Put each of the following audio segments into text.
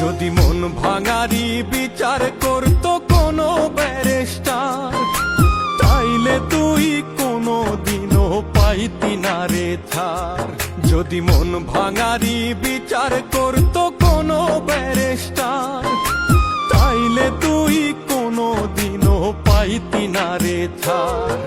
যদি মন ভাঙারি বিচার করতো কোনো ব্যারিস্টার, তাইলে তুই কোনো দিনও পাইতি না রে ছাড়। যদি মন ভাঙারি বিচার করতো কোনো ব্যারিস্টার, তাইলে তুই কোনো দিনও পাইতি না রে ছাড়।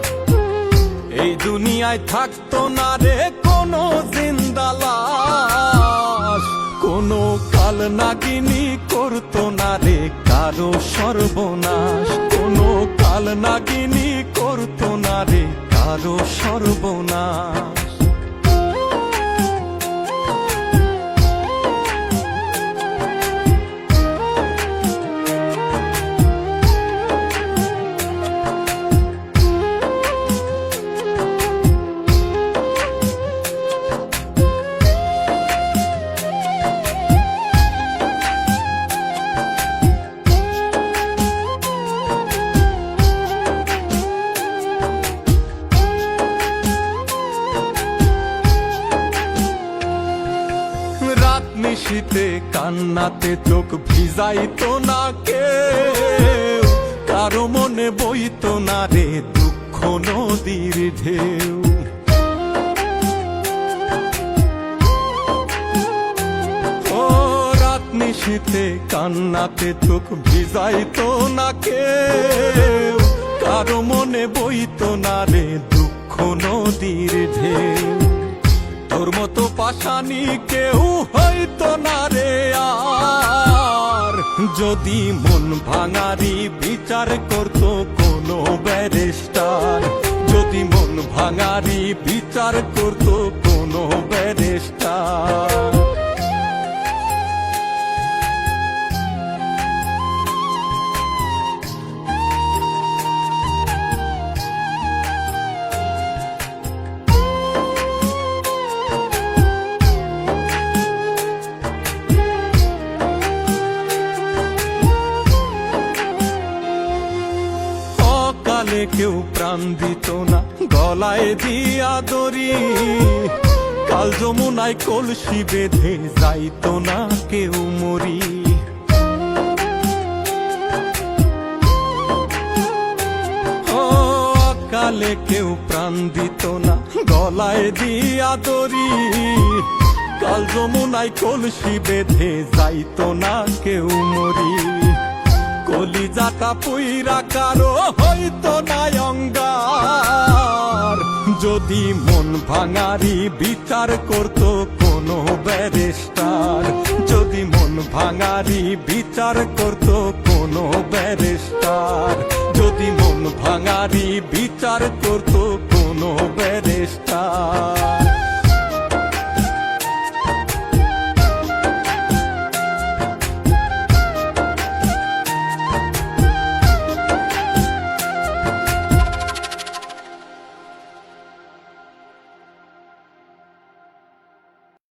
এই দুনিয়ায় থাকতো না রে কোনো জিন্দা লাশ, কোনো কাল নাগিনী করতো না রে কারো সর্বনাশ, কোনো কাল নাগিনী করতো না রে কারো সর্বনাশ। নিশীতে কান্নাতে চোখ ভিজাইতো না কেউ, কারো মনে বইতো না রে দুঃখ নদীর ঢেউ। ও রাত নিশীতে কান্নাতে চোখ ভিজাইতো না কেউ, কারো মনে বইতো না রে দুঃখ নদীর ঢেউ। তোর মতো পাশানি কেউ হইতো না রে আর, যদি মন ভাঙারি বিচার করতো কোনো ব্যারিস্টার, যদি মন ভাঙারি বিচার করতো কোনো ব্যারিস্টার। কালে কেউ প্রাণ দিত না গলায় দিয়া দড়ি, কাল যমুনায় কলসি বেঁধে যাইতো না কেউ মরি। ও কালে কেউ প্রাণ দিত না গলায় দিয়া দড়ি, কাল যমুনায় কলসি বেঁধে যাইতো না কেউ মরি। কলিজাটা পুইরা কারো হইতো না অঙ্গার, যদি মন ভাঙারি বিচার করতো কোনো ব্যারিস্টার, যদি মন ভাঙারি বিচার করতো কোনো ব্যারিস্টার, যদি মন ভাঙারি বিচার করতো কোনো ব্যারিস্টার।